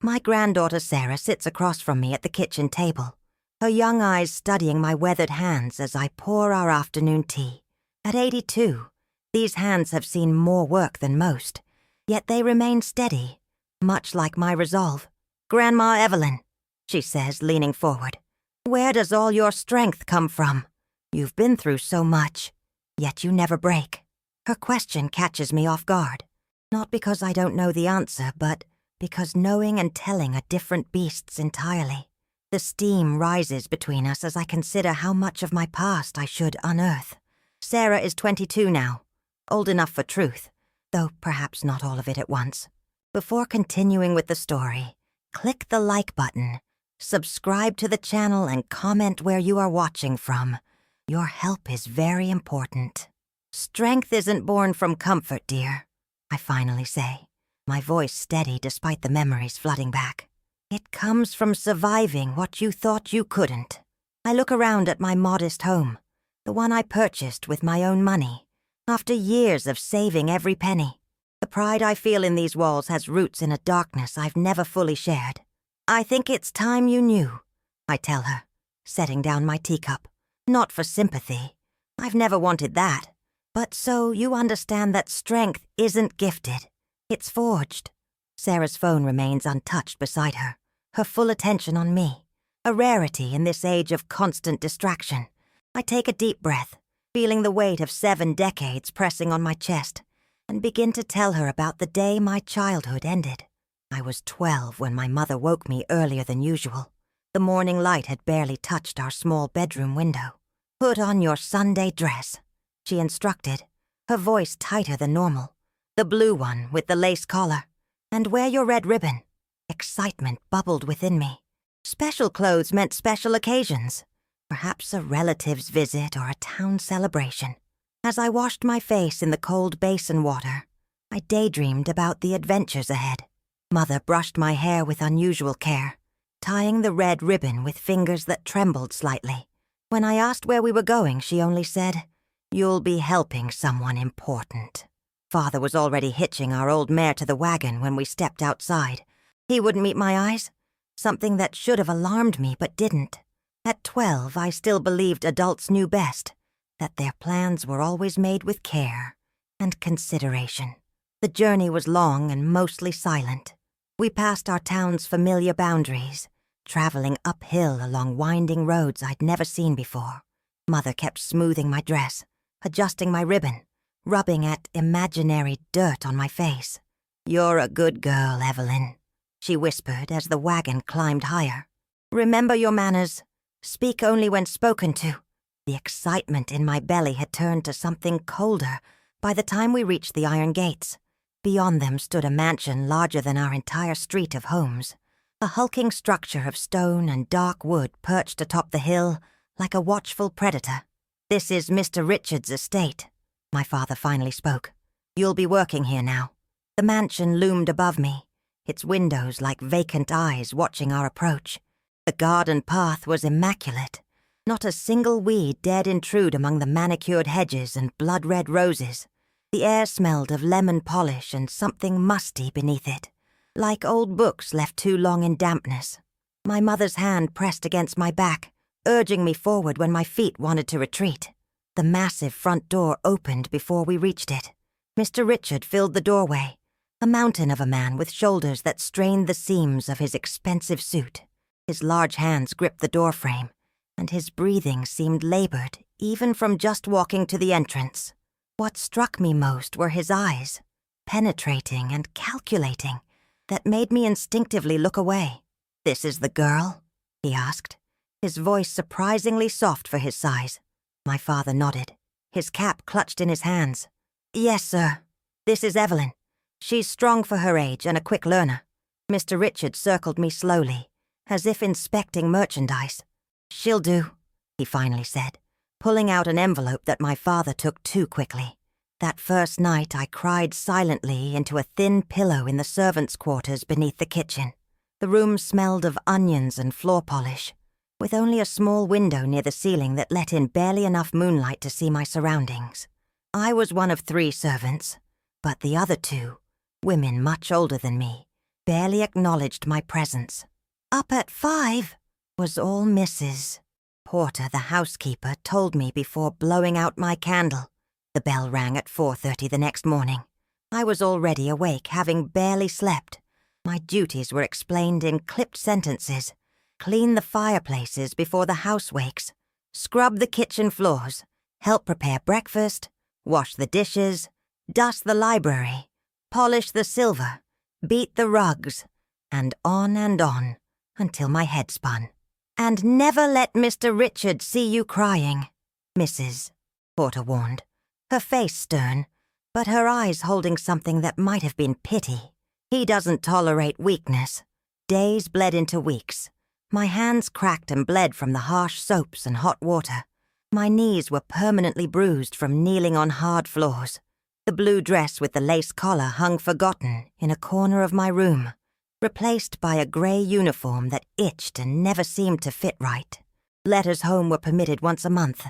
My granddaughter Sarah sits across from me at the kitchen table, her young eyes studying my weathered hands as I pour our afternoon tea. At 82, these hands have seen more work than most, yet they remain steady, much like my resolve. "Grandma Evelyn," she says, leaning forward, "where does all your strength come from? You've been through so much, yet you never break." Her question catches me off guard, not because I don't know the answer, but because knowing and telling are different beasts entirely. The steam rises between us as I consider how much of my past I should unearth. Sarah is 22 now, old enough for truth, though perhaps not all of it at once. Before continuing with the story, click the like button, subscribe to the channel, and comment where you are watching from. Your help is very important. "Strength isn't born from comfort, dear," I finally say, my voice steady despite the memories flooding back. "It comes from surviving what you thought you couldn't." I look around at my modest home, the one I purchased with my own money, after years of saving every penny. The pride I feel in these walls has roots in a darkness I've never fully shared. "I think it's time you knew," I tell her, setting down my teacup. "Not for sympathy. I've never wanted that. But so you understand that strength isn't gifted. It's forged." Sarah's phone remains untouched beside her, her full attention on me, a rarity in this age of constant distraction. I take a deep breath, feeling the weight of 7 decades pressing on my chest, and begin to tell her about the day my childhood ended. I was 12 when my mother woke me earlier than usual. The morning light had barely touched our small bedroom window. "Put on your Sunday dress," she instructed, her voice tighter than normal. "The blue one with the lace collar. And wear your red ribbon." Excitement bubbled within me. Special clothes meant special occasions, perhaps a relative's visit or a town celebration. As I washed my face in the cold basin water, I daydreamed about the adventures ahead. Mother brushed my hair with unusual care, tying the red ribbon with fingers that trembled slightly. When I asked where we were going, she only said, "You'll be helping someone important." Father was already hitching our old mare to the wagon when we stepped outside. He wouldn't meet my eyes, something that should have alarmed me but didn't. At 12, I still believed adults knew best, that their plans were always made with care and consideration. The journey was long and mostly silent. We passed our town's familiar boundaries, traveling uphill along winding roads I'd never seen before. Mother kept smoothing my dress, adjusting my ribbon, rubbing at imaginary dirt on my face. "You're a good girl, Evelyn," she whispered as the wagon climbed higher. "Remember your manners. Speak only when spoken to." The excitement in my belly had turned to something colder by the time we reached the iron gates. Beyond them stood a mansion larger than our entire street of homes, a hulking structure of stone and dark wood perched atop the hill like a watchful predator. "This is Mr. Richard's estate," my father finally spoke. "You'll be working here now." The mansion loomed above me, its windows like vacant eyes watching our approach. The garden path was immaculate. Not a single weed dared intrude among the manicured hedges and blood-red roses. The air smelled of lemon polish and something musty beneath it, like old books left too long in dampness. My mother's hand pressed against my back, urging me forward when my feet wanted to retreat. The massive front door opened before we reached it. Mr. Richard filled the doorway, a mountain of a man with shoulders that strained the seams of his expensive suit. His large hands gripped the doorframe, and his breathing seemed labored even from just walking to the entrance. What struck me most were his eyes, penetrating and calculating, that made me instinctively look away. "This is the girl?" he asked, his voice surprisingly soft for his size. My father nodded, his cap clutched in his hands. "Yes, sir. This is Evelyn. She's strong for her age and a quick learner." Mr. Richard circled me slowly, as if inspecting merchandise. "She'll do," he finally said, pulling out an envelope that my father took too quickly. That first night I cried silently into a thin pillow in the servants' quarters beneath the kitchen. The room smelled of onions and floor polish, with only a small window near the ceiling that let in barely enough moonlight to see my surroundings. I was one of 3 servants, but the other 2, women much older than me, barely acknowledged my presence. "Up at 5," was all Mrs. Porter, the housekeeper, told me before blowing out my candle. The bell rang at 4:30 the next morning. I was already awake, having barely slept. My duties were explained in clipped sentences. Clean the fireplaces before the house wakes. Scrub the kitchen floors. Help prepare breakfast. Wash the dishes. Dust the library. Polish the silver. Beat the rugs. And on, until my head spun. "And never let Mr. Richard see you crying," Mrs. Porter warned, her face stern, but her eyes holding something that might have been pity. "He doesn't tolerate weakness." Days bled into weeks. My hands cracked and bled from the harsh soaps and hot water. My knees were permanently bruised from kneeling on hard floors. The blue dress with the lace collar hung forgotten in a corner of my room, replaced by a gray uniform that itched and never seemed to fit right. Letters home were permitted once a month,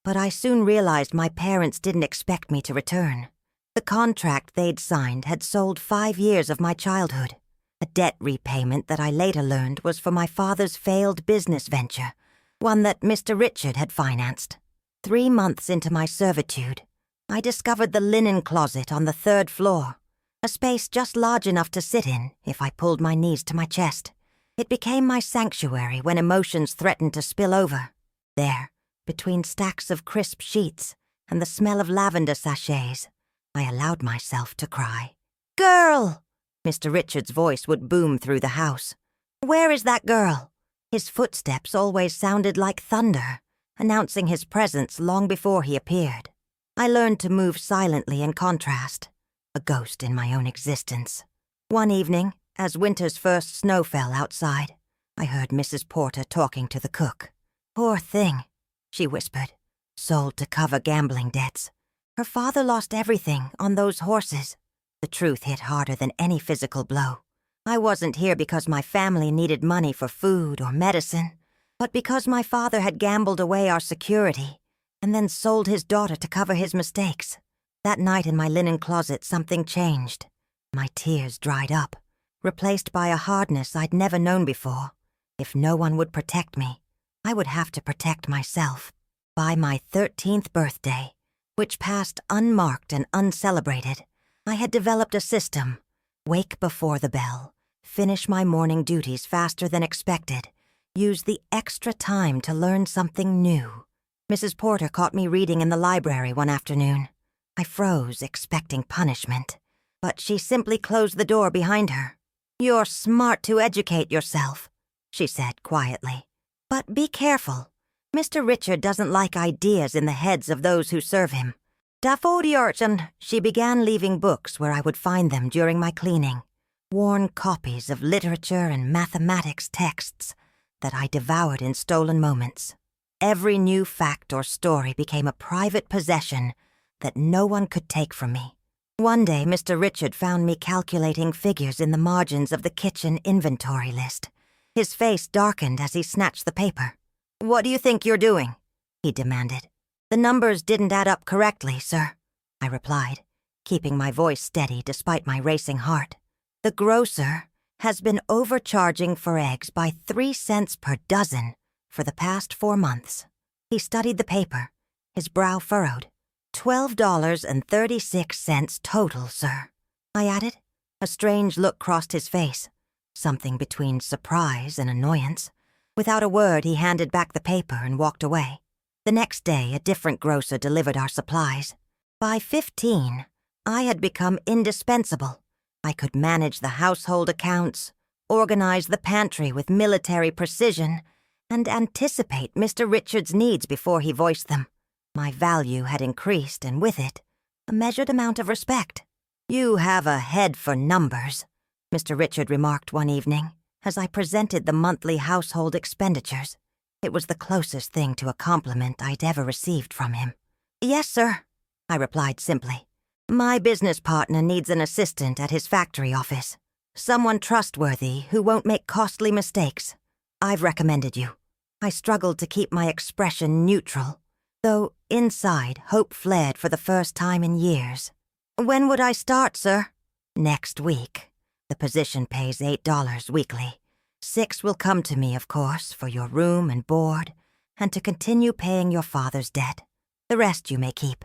but I soon realized my parents didn't expect me to return. The contract they'd signed had sold 5 years of my childhood, a debt repayment that I later learned was for my father's failed business venture, one that Mr. Richard had financed. 3 months into my servitude, I discovered the linen closet on the 3rd floor, a space just large enough to sit in if I pulled my knees to my chest. It became my sanctuary when emotions threatened to spill over. There, between stacks of crisp sheets and the smell of lavender sachets, I allowed myself to cry. "Girl!" Mr. Richard's voice would boom through the house. "Where is that girl?" His footsteps always sounded like thunder, announcing his presence long before he appeared. I learned to move silently in contrast, a ghost in my own existence. One evening, as winter's first snow fell outside, I heard Mrs. Porter talking to the cook. "Poor thing," she whispered, "sold to cover gambling debts. Her father lost everything on those horses." The truth hit harder than any physical blow. I wasn't here because my family needed money for food or medicine, but because my father had gambled away our security and then sold his daughter to cover his mistakes. That night in my linen closet, something changed. My tears dried up, replaced by a hardness I'd never known before. If no one would protect me, I would have to protect myself. By my 13th birthday, which passed unmarked and uncelebrated, I had developed a system. Wake before the bell, finish my morning duties faster than expected, use the extra time to learn something new. Mrs. Porter caught me reading in the library one afternoon. I froze, expecting punishment, but she simply closed the door behind her. "You're smart to educate yourself," she said quietly. "But be careful. Mr. Richard doesn't like ideas in the heads of those who serve him." And she began leaving books where I would find them during my cleaning, worn copies of literature and mathematics texts that I devoured in stolen moments. Every new fact or story became a private possession that no one could take from me. One day, Mr. Richard found me calculating figures in the margins of the kitchen inventory list. His face darkened as he snatched the paper. "What do you think you're doing?" he demanded. "The numbers didn't add up correctly, sir," I replied, keeping my voice steady despite my racing heart. "The grocer has been overcharging for eggs by 3 cents per dozen for the past 4 months." He studied the paper, his brow furrowed. $12.36 total, sir," I added. A strange look crossed his face, something between surprise and annoyance. Without a word, he handed back the paper and walked away. The next day, a different grocer delivered our supplies. By 15, I had become indispensable. I could manage the household accounts, organize the pantry with military precision, and anticipate Mr. Richard's needs before he voiced them. My value had increased, and with it, a measured amount of respect. "You have a head for numbers," Mr. Richard remarked one evening, as I presented the monthly household expenditures. It was the closest thing to a compliment I'd ever received from him. "Yes, sir," I replied simply. "My business partner needs an assistant at his factory office. Someone trustworthy who won't make costly mistakes. I've recommended you." I struggled to keep my expression neutral, though inside hope flared for the first time in years. "When would I start, sir?" "Next week. The position pays $8 weekly. $6 will come to me, of course, for your room and board, and to continue paying your father's debt. The rest you may keep.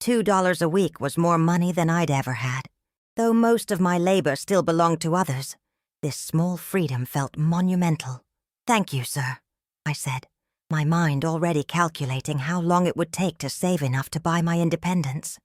$2 a week was more money than I'd ever had. Though most of my labor still belonged to others, this small freedom felt monumental. "Thank you, sir," I said, my mind already calculating how long it would take to save enough to buy my independence.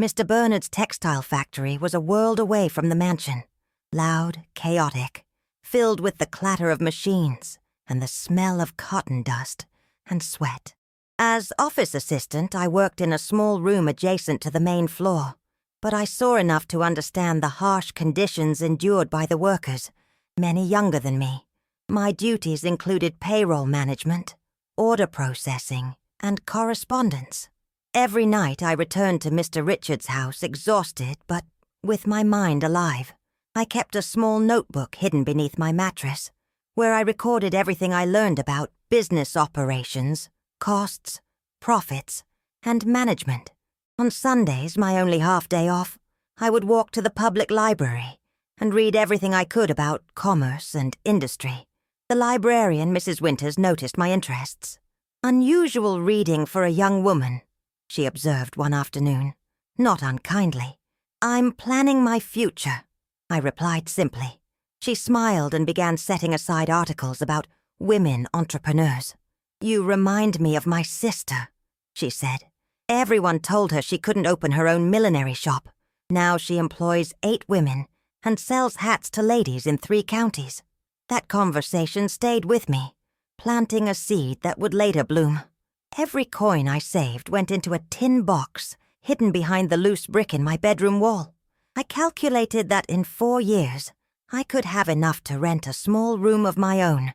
Mr. Bernard's textile factory was a world away from the mansion, loud, chaotic, filled with the clatter of machines and the smell of cotton dust and sweat. As office assistant, I worked in a small room adjacent to the main floor, but I saw enough to understand the harsh conditions endured by the workers, many younger than me. My duties included payroll management, order processing, and correspondence. Every night I returned to Mr. Richards' house exhausted, but with my mind alive. I kept a small notebook hidden beneath my mattress, where I recorded everything I learned about business operations, costs, profits, and management. On Sundays, my only half-day off, I would walk to the public library and read everything I could about commerce and industry. The librarian, Mrs. Winters, noticed my interests. "Unusual reading for a young woman," she observed one afternoon, not unkindly. "I'm planning my future," I replied simply. She smiled and began setting aside articles about women entrepreneurs. "You remind me of my sister," she said. "Everyone told her she couldn't open her own millinery shop. Now she employs 8 women and sells hats to ladies in 3 counties. That conversation stayed with me, planting a seed that would later bloom. Every coin I saved went into a tin box hidden behind the loose brick in my bedroom wall. I calculated that in 4 years, I could have enough to rent a small room of my own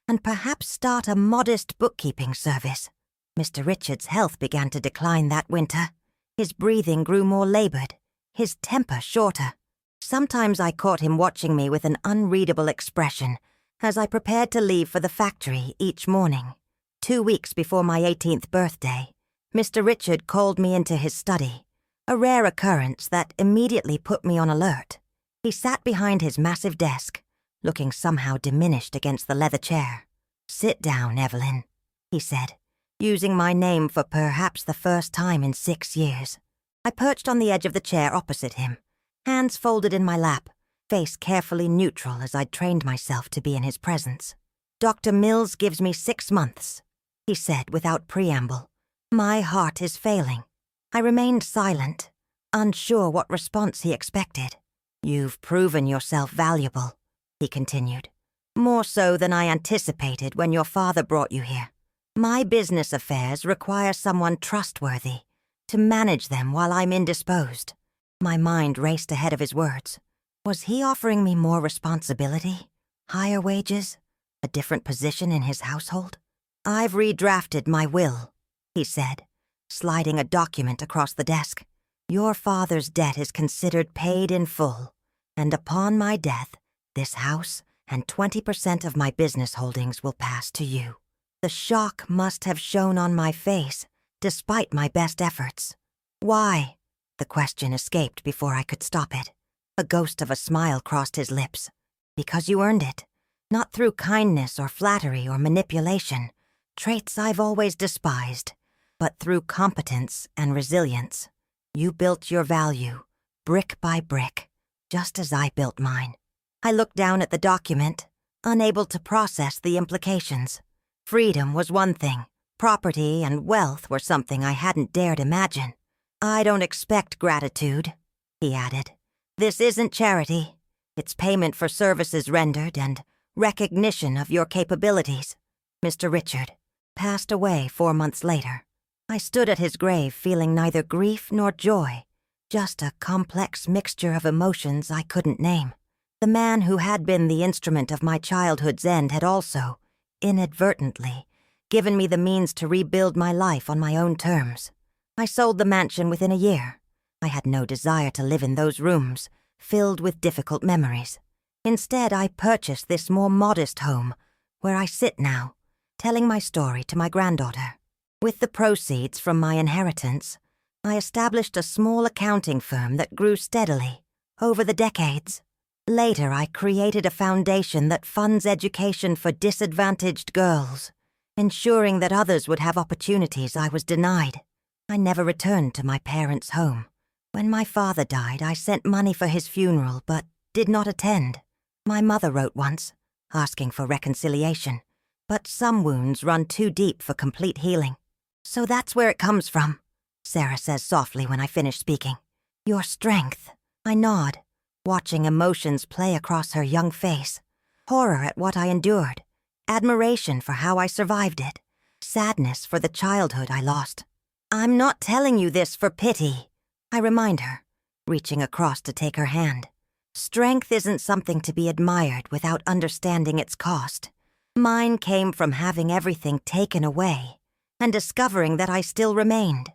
and perhaps start a modest bookkeeping service. Mr. Richards' health began to decline that winter. His breathing grew more labored, his temper shorter. Sometimes I caught him watching me with an unreadable expression as I prepared to leave for the factory each morning. 2 weeks before my 18th birthday, Mr. Richard called me into his study, a rare occurrence that immediately put me on alert. He sat behind his massive desk, looking somehow diminished against the leather chair. "Sit down, Evelyn," he said, using my name for perhaps the first time in 6 years. I perched on the edge of the chair opposite him, hands folded in my lap, face carefully neutral as I'd trained myself to be in his presence. "Dr. Mills gives me 6 months," he said without preamble. "My heart is failing." I remained silent, unsure what response he expected. "You've proven yourself valuable," he continued. "More so than I anticipated when your father brought you here. My business affairs require someone trustworthy to manage them while I'm indisposed." My mind raced ahead of his words. Was he offering me more responsibility, higher wages, a different position in his household? "I've redrafted my will," he said, sliding a document across the desk. "Your father's debt is considered paid in full, and upon my death, this house and 20% of my business holdings will pass to you." The shock must have shown on my face, despite my best efforts. "Why?" The question escaped before I could stop it. A ghost of a smile crossed his lips. "Because you earned it, not through kindness or flattery or manipulation, traits I've always despised, but through competence and resilience. You built your value, brick by brick, just as I built mine." I looked down at the document, unable to process the implications. Freedom was one thing. Property and wealth were something I hadn't dared imagine. "I don't expect gratitude," he added. "This isn't charity. It's payment for services rendered and recognition of your capabilities." Mr. Richard passed away 4 months later. I stood at his grave feeling neither grief nor joy, just a complex mixture of emotions I couldn't name. The man who had been the instrument of my childhood's end had also, inadvertently, given me the means to rebuild my life on my own terms. I sold the mansion within a year. I had no desire to live in those rooms, filled with difficult memories. Instead, I purchased this more modest home, where I sit now, telling my story to my granddaughter. With the proceeds from my inheritance, I established a small accounting firm that grew steadily over the decades. Later, I created a foundation that funds education for disadvantaged girls, ensuring that others would have opportunities I was denied. I never returned to my parents' home. When my father died, I sent money for his funeral, but did not attend. My mother wrote once, asking for reconciliation, but some wounds run too deep for complete healing. So that's where it comes from, Sarah says softly when I finish speaking. Your strength. I nod, watching emotions play across her young face. Horror at what I endured, admiration for how I survived it, sadness for the childhood I lost. I'm not telling you this for pity, I remind her, reaching across to take her hand. Strength isn't something to be admired without understanding its cost. Mine came from having everything taken away and discovering that I still remained.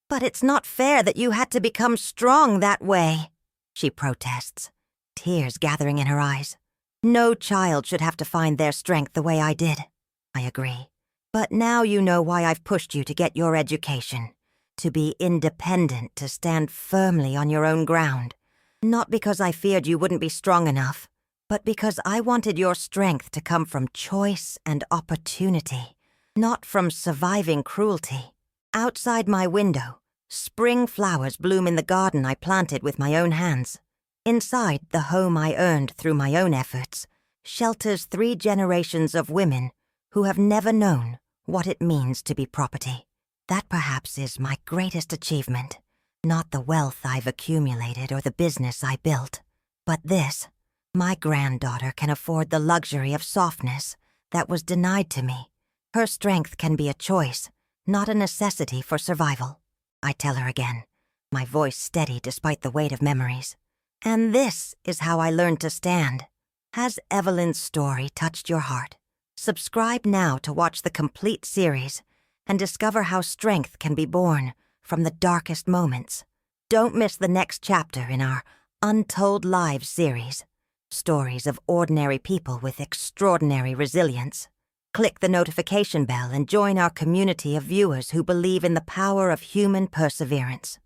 But it's not fair that you had to become strong that way, she protests, tears gathering in her eyes. No child should have to find their strength the way I did. I agree. But now you know why I've pushed you to get your education. To be independent, to stand firmly on your own ground. Not because I feared you wouldn't be strong enough, but because I wanted your strength to come from choice and opportunity, not from surviving cruelty. Outside my window, spring flowers bloom in the garden I planted with my own hands. Inside, the home I earned through my own efforts shelters 3 generations of women who have never known what it means to be property. That perhaps is my greatest achievement, not the wealth I've accumulated or the business I built, but this. My granddaughter can afford the luxury of softness that was denied to me. Her strength can be a choice, not a necessity for survival. I tell her again, my voice steady despite the weight of memories. And this is how I learned to stand. Has Evelyn's story touched your heart? Subscribe now to watch the complete series and discover how strength can be born from the darkest moments. Don't miss the next chapter in our Untold Lives series. Stories of ordinary people with extraordinary resilience. Click the notification bell and join our community of viewers who believe in the power of human perseverance.